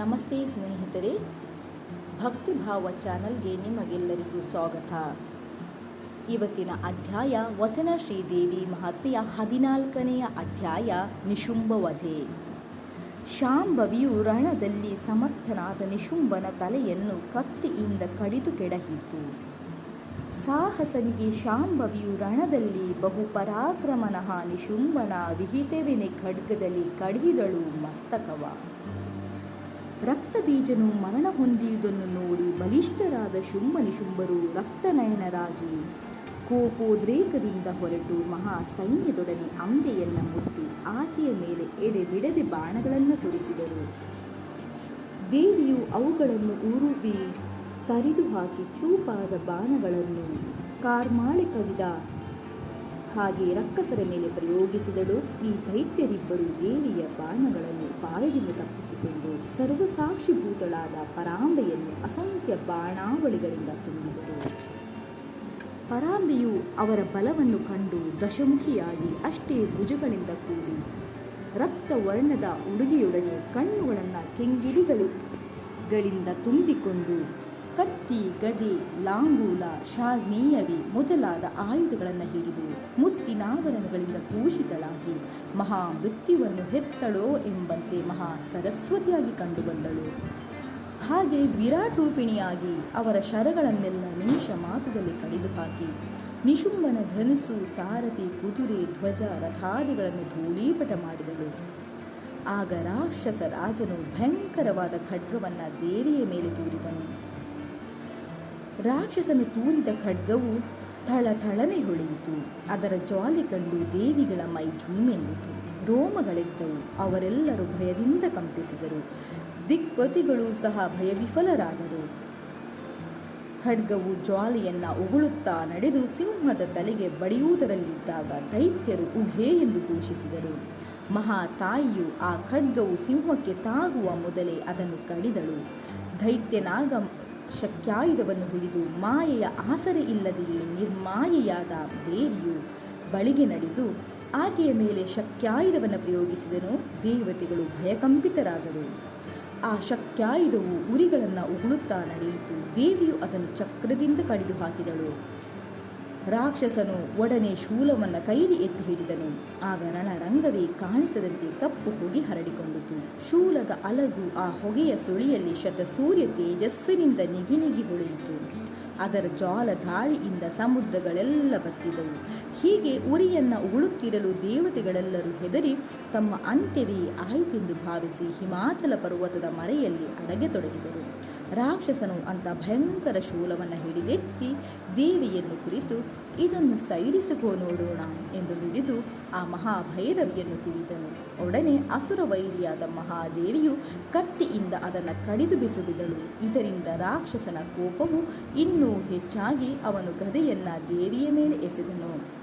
ನಮಸ್ತೆ ಸ್ನೇಹಿತರೆ, ಭಕ್ತಿಭಾವ ಚಾನಲ್ಗೆ ನಿಮಗೆಲ್ಲರಿಗೂ ಸ್ವಾಗತ. ಇವತ್ತಿನ ಅಧ್ಯಾಯ ವಚನ ಶ್ರೀದೇವಿ ಮಹಾತ್ಮೆಯ 14ನೆಯ ಅಧ್ಯಾಯ ನಿಶುಂಭವಧೆ. ಶಾಂಭವಿಯು ರಣದಲ್ಲಿ ಸಮರ್ಥನಾದ ನಿಶುಂಭನ ತಲೆಯನ್ನು ಕತ್ತಿಯಿಂದ ಕಡಿದು ಕೆಡಹಿತು. ಸಾಹಸನಿಗೆ ಶಾಂಭವಿಯು ರಣದಲ್ಲಿ ಬಹು ಪರಾಕ್ರಮನಃ ನಿಶುಂಭನ ವಿಹಿತವೆನೆ ಖಡ್ಗದಲ್ಲಿ ಕಡಿದಳು ಮಸ್ತಕವ. ರಕ್ತಬೀಜನು ಮರಣ ಹೊಂದಿಯುವುದನ್ನು ನೋಡಿ ಬಲಿಷ್ಠರಾದ ನಿಶುಂಭರು ರಕ್ತನಯನರಾಗಿ ಕೋಪೋದ್ರೇಕದಿಂದ ಹೊರಟು ಮಹಾ ಸೈನ್ಯದೊಡನೆ ಅಂಬೆಯನ್ನು ಮುತ್ತಿ ಆಕೆಯ ಮೇಲೆ ಎಡೆಬಿಡದೆ ಬಾಣಗಳನ್ನು ಸುರಿಸಿದರು. ದೇವಿಯು ಅವುಗಳನ್ನು ಉರುವಿ ತರಿದು ಹಾಕಿ ಚೂಪಾದ ಬಾಣಗಳನ್ನು ಕಾರ್ಮಾಳೆ ಕವಿದ ಹಾಗೆ ರಕ್ಕಸರ ಮೇಲೆ ಪ್ರಯೋಗಿಸಿದಳು. ಈ ದೈತ್ಯರಿಬ್ಬರು ದೇವಿಯ ಬಾಣಗಳನ್ನು ಪಾಯದಿಂದ ತಪ್ಪಿಸಿಕೊಂಡು ಸರ್ವಸಾಕ್ಷಿಭೂತಳಾದ ಪರಾಂಬೆಯನ್ನು ಅಸಂಖ್ಯ ಬಾಣಾವಳಿಗಳಿಂದ ತುಂಬಿದರು. ಪರಾಂಬೆಯು ಅವರ ಬಲವನ್ನು ಕಂಡು ದಶಮುಖಿಯಾಗಿ ಅಷ್ಟೇ ಭುಜಗಳಿಂದ ಕೂಡಿ ರಕ್ತವರ್ಣದ ಉಡುಗೆಯೊಡನೆ ಕಣ್ಣುಗಳನ್ನು ಕೆಂಗಿಡಿಗಳಿಂದ ತುಂಬಿಕೊಂಡು ಕತ್ತಿ, ಗದೆ, ಲಾಂಗೂಲ, ಶಾರ್ನೀಯವೇ ಮೊದಲಾದ ಆಯುಧಗಳನ್ನು ಹಿಡಿದು ಮುತ್ತಿನಾಭರಣಗಳಿಂದ ಭೂಷಿತಳಾಗಿ ಮಹಾ ಮೃತ್ಯುವನ್ನು ಹೆತ್ತಳೋ ಎಂಬಂತೆ ಮಹಾ ಸರಸ್ವತಿಯಾಗಿ ಕಂಡುಬಂದಳು. ಹಾಗೆ ವಿರಾಟ್ ರೂಪಿಣಿಯಾಗಿ ಅವರ ಶರಗಳನ್ನೆಲ್ಲ ನಿಮಿಷ ಮಾತ್ರದಲ್ಲಿ ಕಡಿದು ಹಾಕಿ ನಿಶುಂಭನ ಧನುಸ್ಸು, ಸಾರಥಿ, ಕುದುರೆ, ಧ್ವಜ, ರಥಾದಿಗಳನ್ನು ಧೂಳೀಪಟ ಮಾಡಿದಳು. ಆಗ ರಾಕ್ಷಸ ರಾಜನು ಭಯಂಕರವಾದ ಖಡ್ಗವನ್ನು ದೇವಿಯ ಮೇಲೆ ತೂರಿದನು. ರಾಕ್ಷಸನು ತೂರಿದ ಖಡ್ಗವು ಥಳಥಳನೆ ಹೊಳೆಯಿತು. ಅದರ ಜ್ವಾಲೆ ಕಂಡು ದೇವಿಗಳ ಮೈ ಜುಮ್ಮೆಂದಿತು, ರೋಮಗಳೆದ್ದವು. ಅವರೆಲ್ಲರೂ ಭಯದಿಂದ ಕಂಪಿಸಿದರು. ದಿಕ್ಪತಿಗಳು ಸಹ ಭಯವಿಫಲರಾದರು. ಖಡ್ಗವು ಜ್ವಾಲೆಯನ್ನು ಉಗುಳುತ್ತಾ ನಡೆದು ಸಿಂಹದ ತಲೆಗೆ ಬಡಿಯುವುದರಲ್ಲಿದ್ದಾಗ ದೈತ್ಯರು ಉಘೆ ಎಂದು ಘೋಷಿಸಿದರು. ಮಹಾತಾಯಿಯು ಆ ಖಡ್ಗವು ಸಿಂಹಕ್ಕೆ ತಾಗುವ ಮೊದಲೇ ಅದನ್ನು ಕಡಿದಳು. ದೈತ್ಯನಾಗ ಶಕ್ಯಾಯುಧವನ್ನು ಹಿಡಿದು ಮಾಯೆಯ ಆಸರೆ ಇಲ್ಲದೆಯೇ ನಿರ್ಮಾಯೆಯಾದ ದೇವಿಯು ಬಳಿಗೆ ನಡೆದು ಆಕೆಯ ಮೇಲೆ ಶಕ್ಯಾಯುಧವನ್ನು ಪ್ರಯೋಗಿಸಿದನು. ದೇವತೆಗಳು ಭಯಕಂಪಿತರಾದರು. ಆ ಶಕ್ಯಾಯುಧವು ಉರಿಗಳನ್ನು ಉಗುಳುತ್ತಾ ನಡೆಯಿತು. ದೇವಿಯು ಅದನ್ನು ಚಕ್ರದಿಂದ ಕಡಿದು ಹಾಕಿದಳು. ರಾಕ್ಷಸನು ಒಡನೆ ಶೂಲವನ್ನು ಕೈಲಿ ಎತ್ತಿ ಹಿಡಿದನು. ಆಗ ರಣರಂಗವೇ ಕಾಣಿಸದಂತೆ ಕಪ್ಪು ಹೊಗೆ ಹರಡಿಕೊಂಡಿತು. ಶೂಲದ ಅಲಗು ಆ ಹೊಗೆಯ ಸುಳಿಯಲ್ಲಿ ಶತಸೂರ್ಯ ತೇಜಸ್ಸಿನಿಂದ ನಿಗಿ ಹೊಳೆಯಿತು. ಅದರ ಜ್ವಾಲ ದಾಳಿಯಿಂದ ಸಮುದ್ರಗಳೆಲ್ಲ ಬತ್ತಿದವು. ಹೀಗೆ ಉರಿಯನ್ನು ಉಗುಳುತ್ತಿರಲು ದೇವತೆಗಳೆಲ್ಲರೂ ಹೆದರಿ ತಮ್ಮ ಅಂತ್ಯವೇ ಆಯಿತೆಂದು ಭಾವಿಸಿ ಹಿಮಾಚಲ ಪರ್ವತದ ಮರೆಯಲ್ಲಿ ಅಡಗತೊಡಗಿದರು. ರಾಕ್ಷಸನು ಅಂತ ಭಯಂಕರ ಶೂಲವನ್ನು ಹಿಡಿದೆತ್ತಿ ದೇವಿಯನ್ನು ಕುರಿತು ಇದನ್ನು ಸೈರಿಸಿಕೋ ನೋಡೋಣ ಎಂದು ನುಡಿದು ಆ ಮಹಾಭೈರವಿಯನ್ನು ತಿವಿದನು. ಒಡನೆ ಅಸುರ ವೈರಿಯಾದ ಮಹಾದೇವಿಯು ಕತ್ತಿಯಿಂದ ಅದನ್ನು ಕಡಿದು ಬಿಸುಬಿದಳು. ಇದರಿಂದ ರಾಕ್ಷಸನ ಕೋಪವು ಇನ್ನೂ ಹೆಚ್ಚಾಗಿ ಅವನು ಗದೆಯನ್ನು ದೇವಿಯ ಮೇಲೆ ಎಸೆದನು.